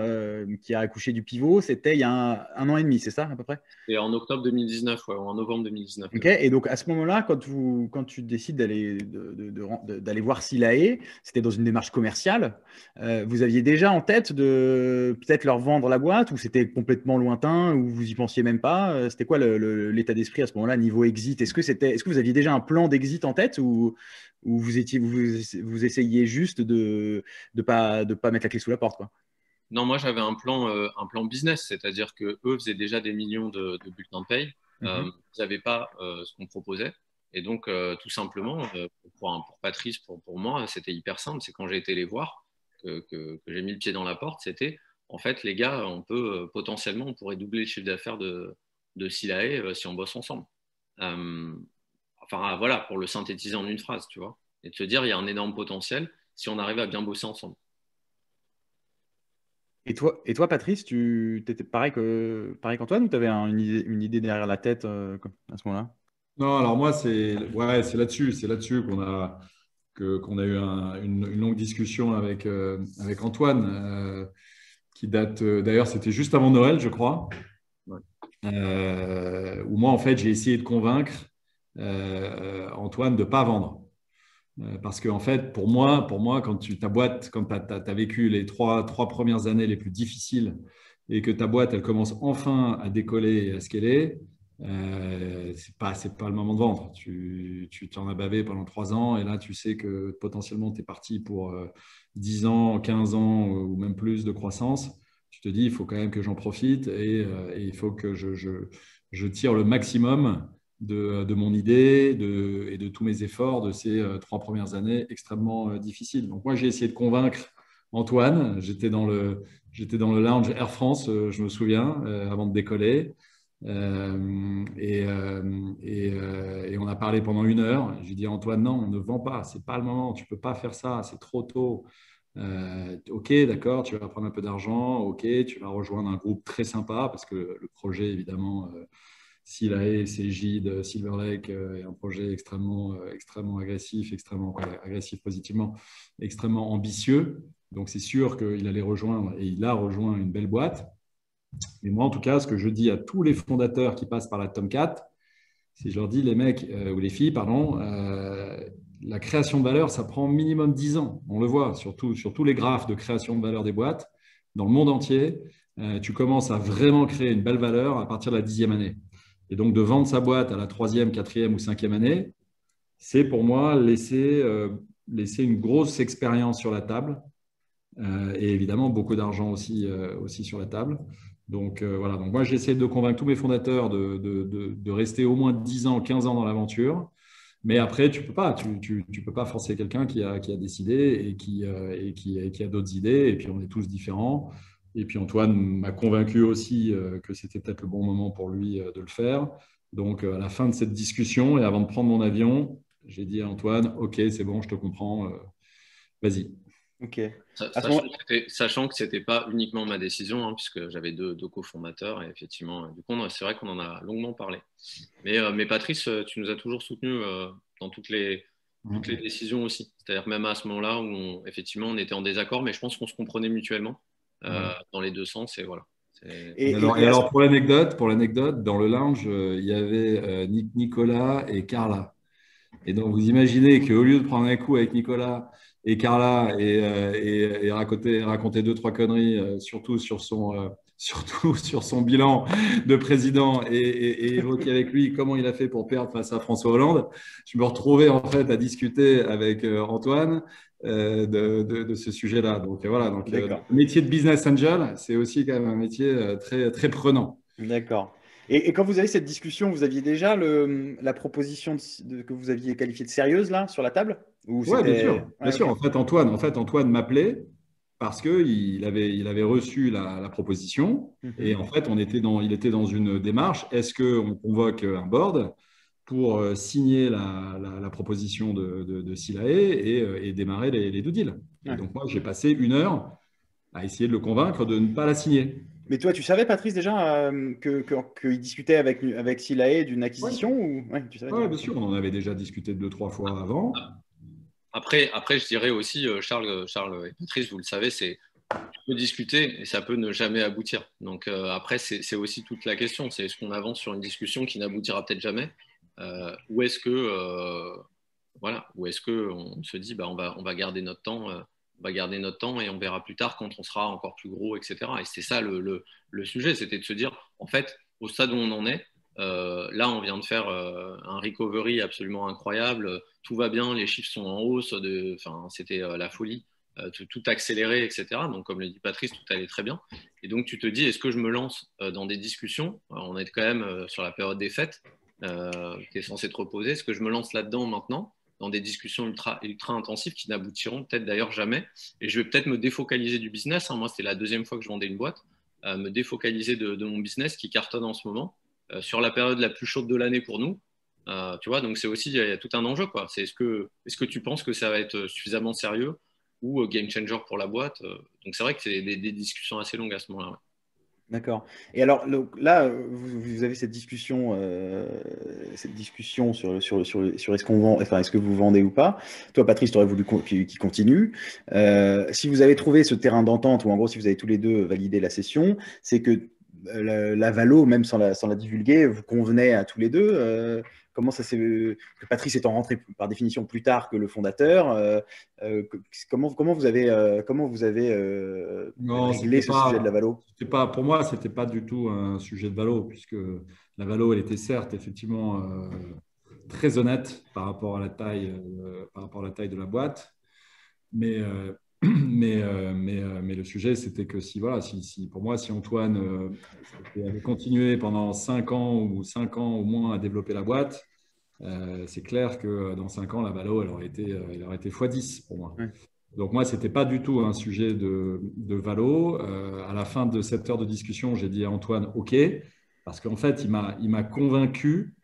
qui a accouché du pivot, c'était il y a un an et demi, c'est ça à peu près? Et en octobre 2019, ouais, ou en novembre 2019 Ok. même. Et donc à ce moment-là, quand tu décides d'aller voir Silae, c'était dans une démarche commerciale. Vous aviez déjà en tête de peut-être leur vendre la boîte, ou c'était complètement lointain, ou vous y pensiez même pas? C'était quoi l'état d'esprit à ce moment-là niveau exit? Est-ce que vous aviez déjà un plan d'exit en tête, ou vous essayiez juste de pas mettre la clé sous la porte, quoi? Non, moi j'avais un plan business, c'est-à-dire que eux faisaient déjà des millions de bulletins de paye. Mhm. Ils n'avaient pas ce qu'on proposait. Et donc, tout simplement, pour Patrice, pour moi, c'était hyper simple. C'est quand j'ai été les voir que j'ai mis le pied dans la porte. C'était, en fait, les gars, on peut potentiellement, on pourrait doubler le chiffre d'affaires de Silae si on bosse ensemble. Euh, enfin, voilà, pour le synthétiser en une phrase, tu vois. Et de se dire, il y a un énorme potentiel si on arrive à bien bosser ensemble. Et toi, Patrice, tu étais pareil qu'Antoine, ou tu avais une idée derrière la tête à ce moment-là? Non, alors moi, c'est là-dessus qu'on a eu une longue discussion avec Antoine, qui date, d'ailleurs, c'était juste avant Noël, je crois, Ouais. où moi, en fait, j'ai essayé de convaincre Antoine de ne pas vendre. Parce que, en fait, pour moi, quand ta boîte, quand tu as vécu les trois premières années les plus difficiles et que ta boîte, elle commence enfin à décoller et à scaler, c'est pas le moment de vendre. Tu t'en as bavé pendant 3 ans et là, tu sais que potentiellement, tu es parti pour 10 ans, 15 ans ou même plus de croissance. Tu te dis, il faut quand même que j'en profite et il faut que je tire le maximum de mon idée et de tous mes efforts de ces 3 premières années extrêmement difficiles. Donc moi, j'ai essayé de convaincre Antoine. J'étais dans le lounge Air France, je me souviens, avant de décoller. Et on a parlé pendant 1 heure. J'ai dit à Antoine, non, on ne vend pas, c'est pas le moment, tu peux pas faire ça, c'est trop tôt. Ok, d'accord, tu vas prendre un peu d'argent, ok, tu vas rejoindre un groupe très sympa parce que le projet, évidemment, Silae, Cégide, Silver Lake est un projet extrêmement agressif, agressif positivement, extrêmement ambitieux. Donc, c'est sûr qu'il allait rejoindre et il a rejoint une belle boîte. Mais moi, en tout cas, ce que je dis à tous les fondateurs qui passent par la Tomcat, c'est je leur dis, les mecs ou les filles, pardon, la création de valeur, ça prend minimum 10 ans. On le voit sur tous les graphes de création de valeur des boîtes dans le monde entier. Tu commences à vraiment créer une belle valeur à partir de la 10e année. Et donc, de vendre sa boîte à la 3e, 4e ou 5e année, c'est pour moi laisser une grosse expérience sur la table et évidemment beaucoup d'argent aussi sur la table. Donc, voilà. Donc, moi, j'essaie de convaincre tous mes fondateurs de rester au moins 10 ans, 15 ans dans l'aventure. Mais après, tu peux pas forcer quelqu'un qui a décidé et qui a d'autres idées. Et puis, on est tous différents. Et puis, Antoine m'a convaincu aussi que c'était peut-être le bon moment pour lui de le faire. Donc, à la fin de cette discussion et avant de prendre mon avion, j'ai dit à Antoine, OK, c'est bon, je te comprends, vas-y. Ok. À ce Sachant moment... sachant que ce n'était pas uniquement ma décision, hein, puisque j'avais deux cofondateurs, et effectivement, du coup, c'est vrai qu'on en a longuement parlé. Mais Patrice, tu nous as toujours soutenus dans toutes les décisions aussi. C'est-à-dire que même à ce moment-là où, effectivement, on était en désaccord, mais je pense qu'on se comprenait mutuellement Ouais. dans les deux sens, et voilà. Et alors, pour l'anecdote, dans le lounge, il y avait Nicolas et Carla. Et donc, vous imaginez qu'au lieu de prendre un coup avec Nicolas et Carla et raconter 2, 3 conneries, surtout sur son bilan de président et évoquer avec lui comment il a fait pour perdre face à François Hollande, je me retrouvais en fait à discuter avec Antoine de ce sujet-là. Donc, voilà. Donc, le D'accord. métier de business angel, c'est aussi quand même un métier très, très prenant. D'accord. Et quand vous avez cette discussion, vous aviez déjà la proposition que vous aviez qualifiée de sérieuse là sur la table? Ou Ouais, bien c'était... sûr. Bien Ouais, sûr. ok. En fait, Antoine m'appelait parce qu'il avait reçu la proposition. Et Mhm. en fait, il était dans une démarche. Est-ce qu'on convoque un board pour signer la proposition de Silae et démarrer les due deals? Et Ouais. donc, moi, j'ai passé 1 heure à essayer de le convaincre de ne pas la signer. Mais toi, tu savais, Patrice, déjà qu'il discutait avec Silae d'une Oui, acquisition ou... Ouais, tu savais déjà. bien sûr, on en avait déjà discuté 2, 3 fois avant. Après, je dirais aussi, Charles et Patrice, vous le savez, c'est tu peux discuter et ça peut ne jamais aboutir. Donc après, c'est aussi toute la question. C'est est-ce qu'on avance sur une discussion qui n'aboutira peut-être jamais, ou est-ce que voilà, ou est-ce que on se dit bah on va garder notre temps, on va garder notre temps et on verra plus tard quand on sera encore plus gros, etc. Et c'est ça le sujet, c'était de se dire en fait au stade où on en est. Là, on vient de faire un recovery absolument incroyable. Tout va bien, les chiffres sont en hausse. Enfin, c'était la folie. Tout accéléré, etc. Donc, comme le dit Patrice, tout allait très bien. Et donc, tu te dis, est-ce que je me lance dans des discussions? On est quand même sur la période des fêtes, qui est censée te reposer. Est-ce que je me lance là-dedans maintenant, dans des discussions ultra intensives qui n'aboutiront peut-être d'ailleurs jamais? Et je vais peut-être me défocaliser du business. Hein. Moi, c'était la deuxième fois que je vendais une boîte. Me défocaliser de mon business qui cartonne en ce moment, sur la période la plus chaude de l'année pour nous. Tu vois, donc c'est aussi, il y a tout un enjeu, quoi. C'est est-ce que tu penses que ça va être suffisamment sérieux ou game changer pour la boîte. Donc c'est vrai que c'est des discussions assez longues à ce moment-là. Ouais. D'accord. Et alors là, vous avez cette discussion sur est-ce qu'on vend, enfin est-ce que vous vendez ou pas. Toi, Patrice, tu aurais voulu qu'il continue. Si vous avez trouvé ce terrain d'entente, ou en gros, si vous avez tous les deux validé la session, c'est que la valo, même sans la divulguer, vous convenait à tous les deux. Comment ça s'est. Que Patrice étant rentré par définition plus tard que le fondateur, comment vous avez Non, réglé ce sujet de la valo? pour moi, c'était pas du tout un sujet de valo, puisque la valo, elle était certes effectivement très honnête par rapport à la taille de la boîte, mais mais le sujet, c'était que pour moi, si Antoine avait continué pendant 5 ans ou 5 ans au moins à développer la boîte, c'est clair que dans 5 ans, la valo, elle aurait été x10 pour moi. Ouais. Donc moi, ce n'était pas du tout un sujet de valo. À la fin de cette heure de discussion, j'ai dit à Antoine, OK, parce qu'en fait, il m'a convaincu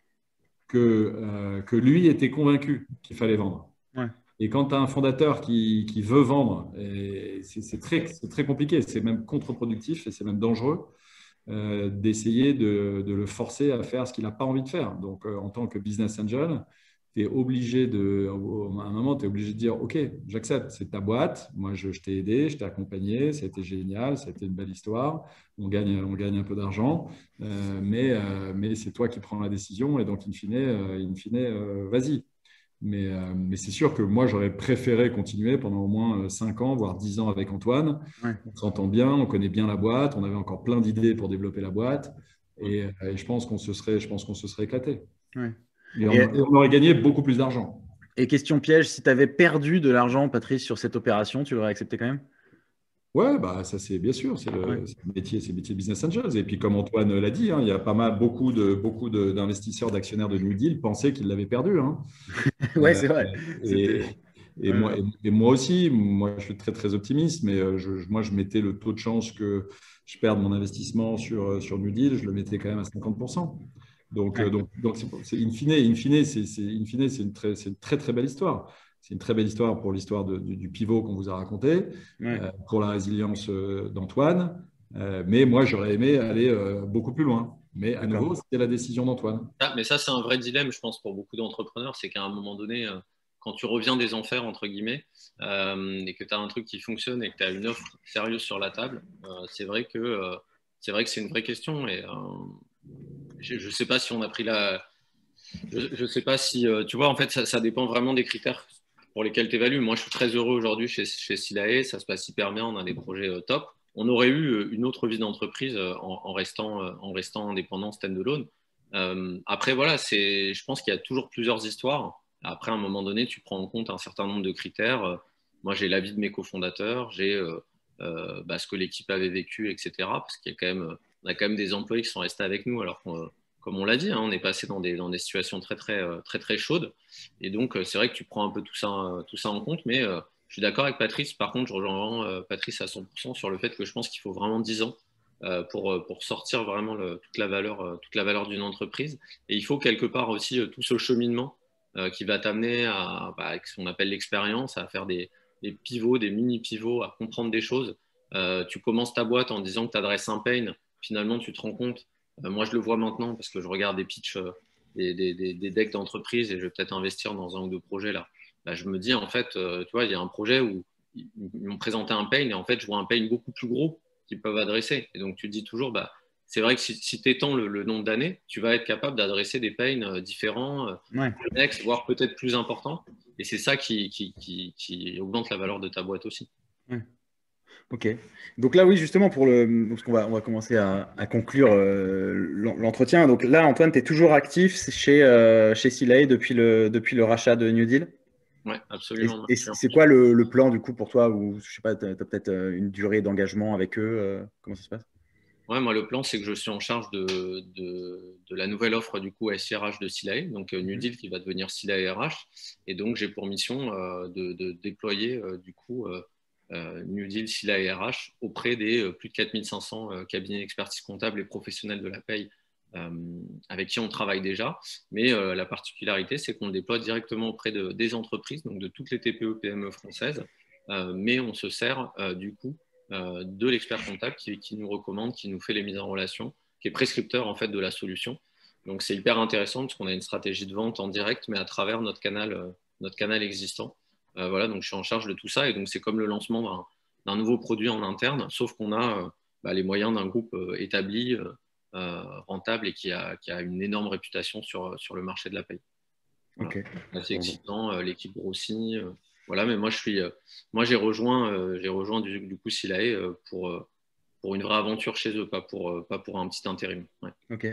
que lui était convaincu qu'il fallait vendre. Ouais. Et quand tu as un fondateur qui veut vendre, c'est très compliqué, c'est même contre-productif et c'est même dangereux d'essayer de le forcer à faire ce qu'il n'a pas envie de faire. Donc, en tant que business angel, tu es obligé à un moment, tu es obligé de dire, OK, j'accepte, c'est ta boîte, moi je t'ai aidé, je t'ai accompagné, ça a été génial, ça a été une belle histoire, on gagne un peu d'argent, mais c'est toi qui prends la décision et donc, in fine, vas-y. Mais c'est sûr que moi, j'aurais préféré continuer pendant au moins 5 ans, voire 10 ans avec Antoine. Ouais. On s'entend bien, on connaît bien la boîte, on avait encore plein d'idées pour développer la boîte. Et je pense qu'on se serait éclaté. Ouais. Et on aurait gagné beaucoup plus d'argent. Et question piège, si tu avais perdu de l'argent, Patrice, sur cette opération, tu l'aurais accepté quand même? Ouais, bah ça c'est bien sûr, c'est le métier, c'est le métier business angels. Et puis comme Antoine l'a dit, hein, il y a beaucoup d'investisseurs, d'actionnaires de New Deal pensaient qu'ils l'avaient perdu. Hein. Ouais, c'est vrai. Et, moi aussi, moi je suis très très optimiste, mais moi je mettais le taux de chance que je perde mon investissement sur New Deal, je le mettais quand même à 50%. Donc, Ouais. in fine, c'est une très très belle histoire. C'est une très belle histoire pour l'histoire du pivot qu'on vous a raconté, Ouais. pour la résilience d'Antoine. Mais moi, j'aurais aimé aller beaucoup plus loin. Mais à nouveau, c'était la décision d'Antoine. Mais ça, c'est un vrai dilemme, je pense, pour beaucoup d'entrepreneurs. C'est qu'à un moment donné, quand tu reviens des enfers, entre guillemets, et que tu as un truc qui fonctionne et que tu as une offre sérieuse sur la table, c'est vrai que c'est une vraie question. Et je ne sais pas si on a pris la. Je sais pas si. Tu vois, en fait, ça dépend vraiment des critères pour lesquels tu évalues. Moi, je suis très heureux aujourd'hui chez Silae. Ça se passe hyper bien. On a des projets top. On aurait eu une autre vie d'entreprise en restant indépendant stand-alone. Après, voilà, je pense qu'il y a toujours plusieurs histoires. Après, à un moment donné, tu prends en compte un certain nombre de critères. Moi, j'ai l'avis de mes cofondateurs, j'ai ce que l'équipe avait vécu, etc. Parce qu'il y a on a quand même des employés qui sont restés avec nous, alors qu'on comme on l'a dit, hein, on est passé dans des situations très chaudes. Et donc, c'est vrai que tu prends un peu tout ça en compte. Mais je suis d'accord avec Patrice. Par contre, je rejoins vraiment Patrice à 100% sur le fait que je pense qu'il faut vraiment 10 ans pour sortir vraiment toute la valeur d'une entreprise. Et il faut quelque part aussi tout ce cheminement qui va t'amener à ce qu'on appelle l'expérience, à faire des pivots, des mini-pivots, à comprendre des choses. Tu commences ta boîte en disant que tu adresses un pain. Finalement, tu te rends compte, moi je le vois maintenant parce que je regarde des pitchs, des decks d'entreprise et je vais peut-être investir dans un ou deux projets là. Bah, je me dis en fait, tu vois, il y a un projet où ils m'ont présenté un pain et en fait, je vois un pain beaucoup plus gros qu'ils peuvent adresser. Et donc, tu te dis toujours, bah, c'est vrai que si tu étends le nombre d'années, tu vas être capable d'adresser des pains différents, Ouais. connexes, voire peut-être plus importants. Et c'est ça qui augmente la valeur de ta boîte aussi. Ouais. Ok. Donc là, oui, justement, parce qu'on va commencer à conclure l'entretien. Donc là, Antoine, tu es toujours actif chez Silay depuis le rachat de New Deal. Oui, absolument. Et c'est quoi le plan du coup pour toi? Ou je sais pas, tu as peut-être une durée d'engagement avec eux. Comment ça se passe? Ouais, moi, le plan, c'est que je suis en charge de la nouvelle offre du coup SIRH de Silay, donc New Deal qui va devenir Silay RH. Et donc, j'ai pour mission de déployer du coup New Deal Silay RH auprès des plus de 4500 cabinets d'expertise comptable et professionnels de la paye avec qui on travaille déjà. Mais la particularité, c'est qu'on le déploie directement auprès des entreprises, donc de toutes les TPE-PME françaises. Mais on se sert du coup de l'expert comptable qui nous recommande, qui nous fait les mises en relation, qui est prescripteur en fait de la solution. Donc c'est hyper intéressant parce qu'on a une stratégie de vente en direct, mais à travers notre canal existant. Voilà, donc je suis en charge de tout ça et donc c'est comme le lancement d'un nouveau produit en interne, sauf qu'on a les moyens d'un groupe établi, rentable et qui a une énorme réputation sur le marché de la paye. Voilà. Ok. C'est excitant, l'équipe grossit. Voilà, mais moi j'ai rejoint du coup Silae pour une vraie aventure chez eux, pas pour un petit intérim. Ouais. Ok.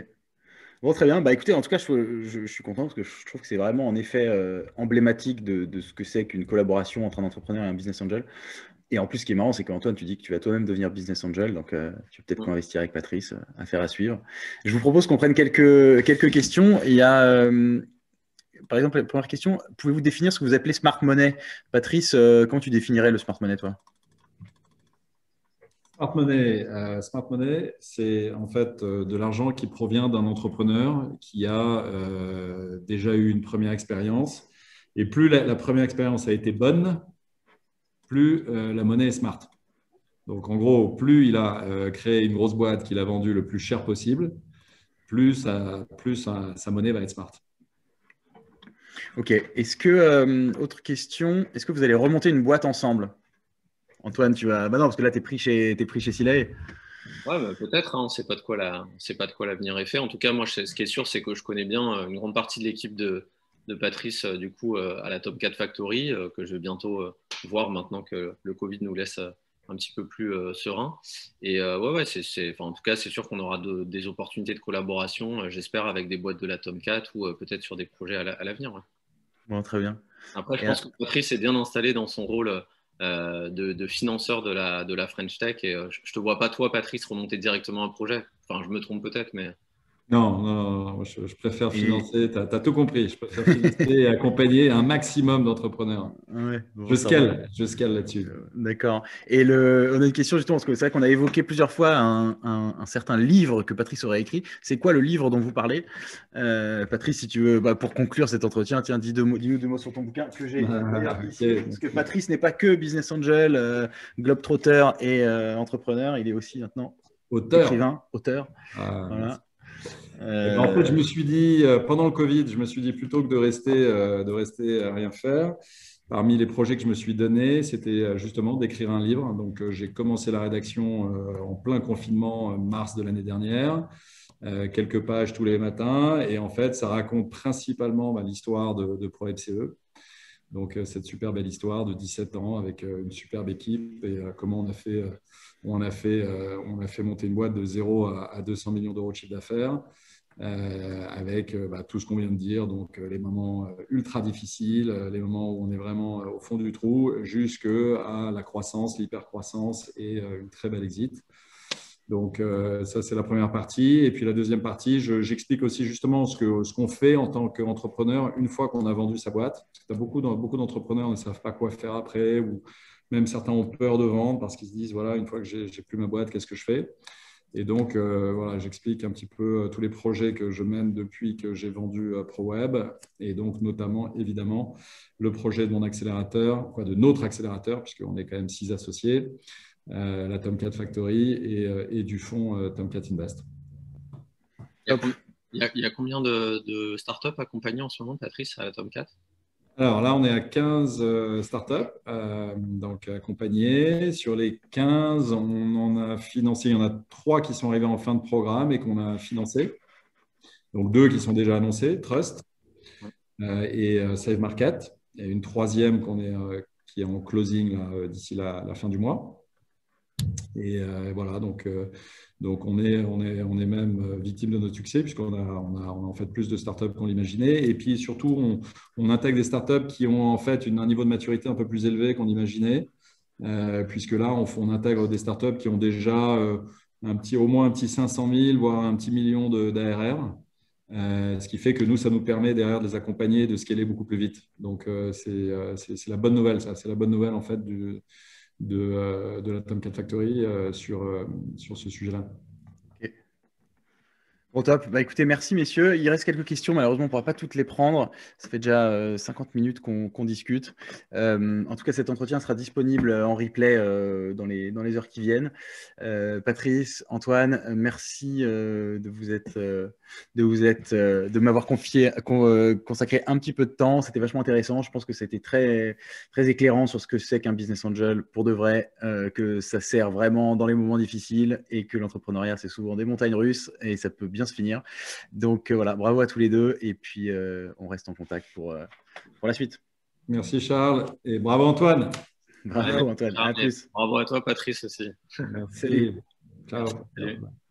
Bon, très bien. Bah, écoutez, en tout cas, je suis content parce que je trouve que c'est vraiment en effet emblématique de ce que c'est qu'une collaboration entre un entrepreneur et un business angel. Et en plus, ce qui est marrant, c'est qu'Antoine, tu dis que tu vas toi-même devenir business angel, donc tu vas peut-être co-investir avec Patrice, affaire à suivre. Je vous propose qu'on prenne quelques questions. Il y a, par exemple, la première question, pouvez-vous définir ce que vous appelez smart money? Patrice, comment tu définirais le smart money, toi? Smart money, c'est en fait de l'argent qui provient d'un entrepreneur qui a déjà eu une première expérience. Et plus la première expérience a été bonne, plus la monnaie est smart. Donc en gros, plus il a créé une grosse boîte qu'il a vendue le plus cher possible, plus sa monnaie va être smart. Ok. Autre question, est-ce que vous allez remonter une boîte ensemble? Antoine, tu vas. Bah non, parce que là, tu es pris chez Silay. Ouais, bah, peut-être, hein, on ne sait pas de quoi l'avenir est fait. En tout cas, moi, ce qui est sûr, c'est que je connais bien une grande partie de l'équipe de Patrice, du coup, à la Top 4 Factory, que je vais bientôt voir maintenant que le Covid nous laisse un petit peu plus serein. Et ouais, en tout cas, c'est sûr qu'on aura des opportunités de collaboration, j'espère, avec des boîtes de la Top 4 ou peut-être sur des projets à l'avenir. Ouais. Bon, très bien. Après, je pense que Patrice est bien installé dans son rôle de financeur de la French Tech. Et je ne te vois pas, toi, Patrice, remonter directement un projet. Enfin, je me trompe peut-être, mais. Non, je préfère financer, tu as tout compris, je préfère financer et accompagner un maximum d'entrepreneurs. Ouais, bon, Je scale là-dessus. D'accord. Et on a une question justement, parce que c'est vrai qu'on a évoqué plusieurs fois un certain livre que Patrice aurait écrit. C'est quoi le livre dont vous parlez? Patrice, si tu veux, pour conclure cet entretien, tiens, dis-nous 2 mots sur ton bouquin que j'ai ici. Okay. Parce que Patrice n'est pas que business angel, globetrotter et entrepreneur, il est aussi maintenant écrivain, auteur. Voilà. En fait, je me suis dit, pendant le Covid, je me suis dit plutôt que de rester à rien faire, parmi les projets que je me suis donné, c'était justement d'écrire un livre. Donc, j'ai commencé la rédaction en plein confinement, mars de l'année dernière, quelques pages tous les matins. Et en fait, ça raconte principalement l'histoire de ProFCE. Donc, cette super belle histoire de 17 ans avec une superbe équipe et comment on a fait monter une boîte de 0 à 200 millions d'euros de chiffre d'affaires. Avec tout ce qu'on vient de dire, donc les moments ultra difficiles, les moments où on est vraiment au fond du trou, jusqu'à la croissance, l'hypercroissance et une très belle exit. Donc ça, c'est la première partie. Et puis la deuxième partie, j'explique aussi justement ce qu'on fait en tant qu'entrepreneur une fois qu'on a vendu sa boîte. Parce que beaucoup d'entrepreneurs ne savent pas quoi faire après, ou même certains ont peur de vendre parce qu'ils se disent, voilà, une fois que j'ai plus ma boîte, qu'est-ce que je fais? Et donc, voilà, j'explique un petit peu tous les projets que je mène depuis que j'ai vendu ProWeb, et donc notamment, évidemment, le projet de mon accélérateur, de notre accélérateur, puisqu'on est quand même 6 associés, la Tomcat Factory et du fonds Tomcat Invest. Il y a combien de startups accompagnées en ce moment, Patrice, à la Tomcat? Alors là, on est à 15 startups donc accompagnées. Sur les 15, on en a financé, il y en a 3 qui sont arrivés en fin de programme et qu'on a financé. Donc 2 qui sont déjà annoncés, Trust et Save Market. Et une 3e qui est en closing d'ici la fin du mois. Et voilà, donc on est même victime de notre succès puisqu'on a en fait plus de startups qu'on l'imaginait. Et puis surtout, on intègre des startups qui ont en fait un niveau de maturité un peu plus élevé qu'on imaginait, puisque là, on intègre des startups qui ont déjà au moins un petit 500 000, voire un petit million d'ARR. Ce qui fait que nous, ça nous permet derrière de les accompagner, de scaler beaucoup plus vite. Donc, c'est la bonne nouvelle, ça. C'est la bonne nouvelle, en fait, de la Tomcat Factory sur ce sujet-là. Okay. Bon, top. Bah, écoutez, merci, messieurs. Il reste quelques questions. Malheureusement, on ne pourra pas toutes les prendre. Ça fait déjà 50 minutes qu'on discute. En tout cas, cet entretien sera disponible en replay dans les heures qui viennent. Patrice, Antoine, merci de m'avoir consacré un petit peu de temps. C'était vachement intéressant. Je pense que c'était très, très éclairant sur ce que c'est qu'un business angel pour de vrai, que ça sert vraiment dans les moments difficiles et que l'entrepreneuriat, c'est souvent des montagnes russes et ça peut bien se finir. Donc voilà, bravo à tous les deux et puis on reste en contact pour la suite. Merci Charles et bravo Antoine. Bravo Antoine, à plus. Bravo à toi Patrice aussi. Merci. Ciao. Salut.